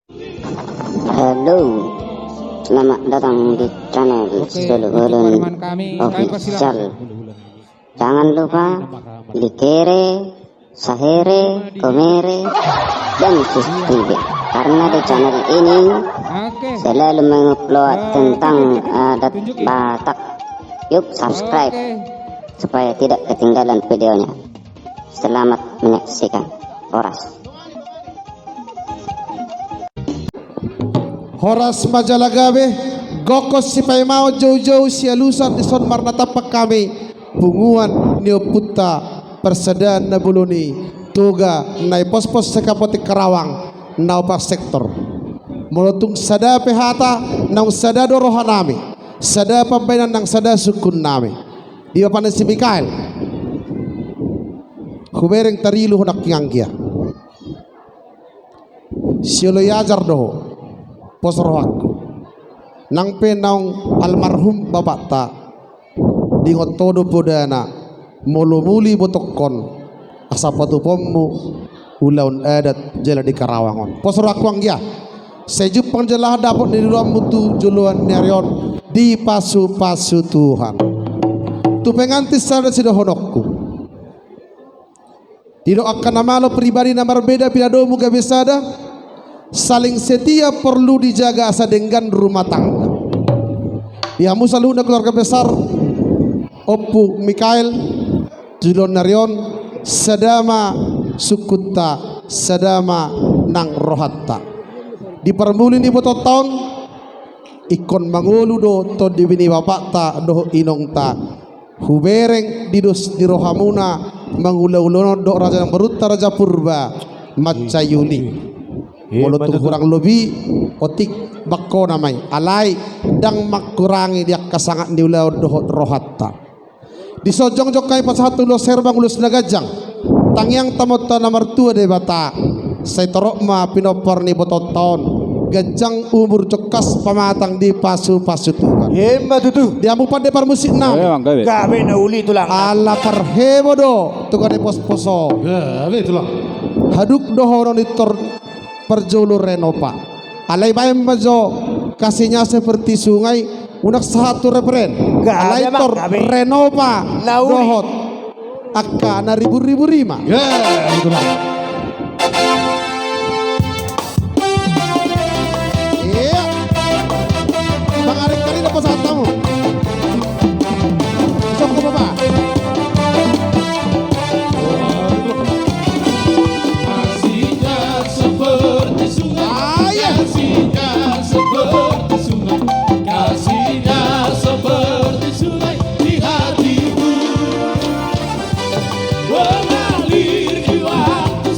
Halo, selamat datang di channel Sulhulun Official. Jangan lupa likere, sahere, komere, dan subscribe karena di channel ini selalu mengupload tentang adat Batak. Yuk subscribe supaya tidak ketinggalan videonya. Selamat menyaksikan. Horas Majalagabe, Gokos si Paimao Jojo si Alusan ison marnatapak kami bunguan Neoputa Persedaan Nabuluni Tuga Nai Pos-Pos Sekapotik Karawang Naupa Sektor Mulutung sada pehata Nang sada dorohan nami sada pambainan nang sada sukun nami di papan si Mikael Hubereng tarilu hunak nganggia siolo yajar doho posrohakku nang penang almarhum bapak ta di ngotodo podana molumuli botokon asapatu pommu ulaun adat jela di Karawangon posrohakku anggia sejupang jelah dapat di dalam mutu juluan nerion di pasu-pasu Tuhan tu pengantis sada sida honokku didoakan nama lo pribadi nama berbeda pidadomu gabesada saling setia perlu dijaga asa dengan rumah tangga. Ya musaluna keluarga besar Oppu Mikael Julon Narion Sadama Sukuta Sadama Nang Rohatta di permulin di bototon ikon mangulu do to dibini bapak ta do inong ta hubereng didus di rohamuna mangula-ulono do raja yang beruta raja purba macayuli mulut kurang lebih otik bako namai alai dang makurangi dia kasangat di ulau dohot rohatta di sojong jokai pas satu lo serbang ulus nagajang tangyang tamota nomor tua de bata saya torok ma pinopor ni bototon gajang umur cekas pamatang di pasu-pasu Tuhan Hemba tutu dia mupan de parmusik na gawe na uli tulang ala parhebo do tukar de pos-poso gawe tulang haduk dohoron itor perjulur renopa alai bayam majo kasihnya seperti sungai unak satu referen alai tor renopa dohot akka na ribu-ribu rima tulang iya mengarik kali apa saat kamu sok ke bapak kasihnya seperti sungai di hatiku mengalir di waktu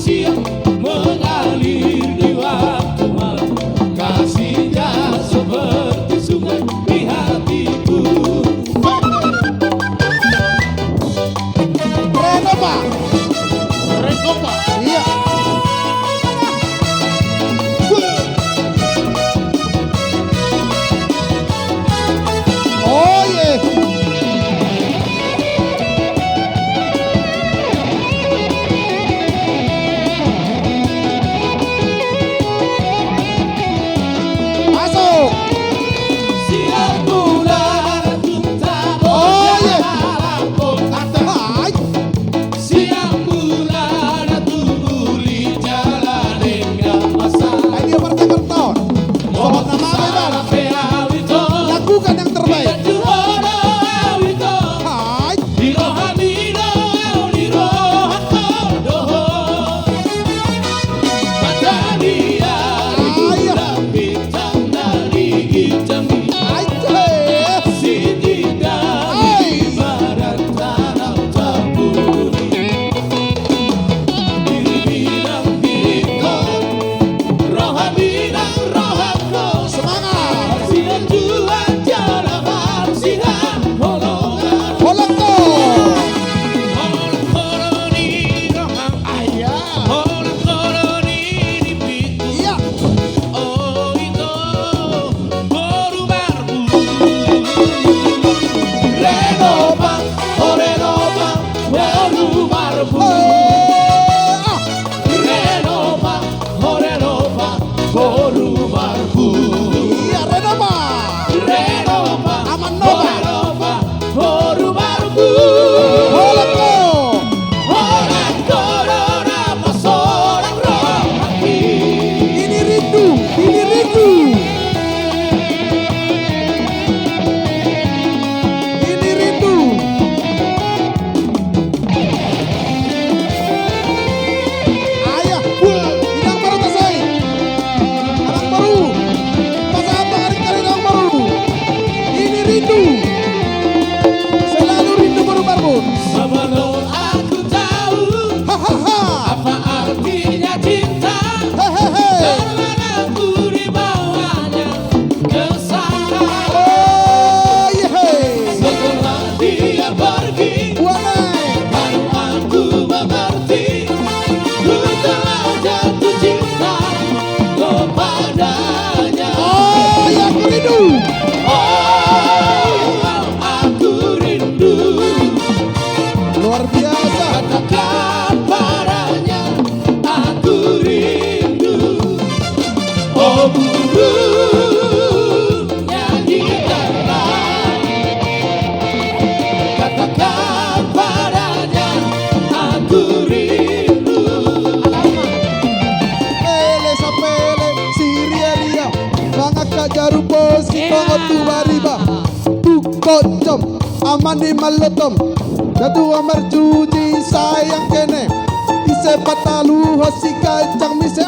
padanya. Oh, yang rindu. Aku rindu. Luar biasa. Katakan padanya, aku rindu. Oh burung nyanyikanlah. Katakan padanya, aku rindu. Pele sapele siria ria mga kajarupos kitong otubariba tu kocom amani malotom dadu amarjuji sayang kene ise patalu hasi kacang mise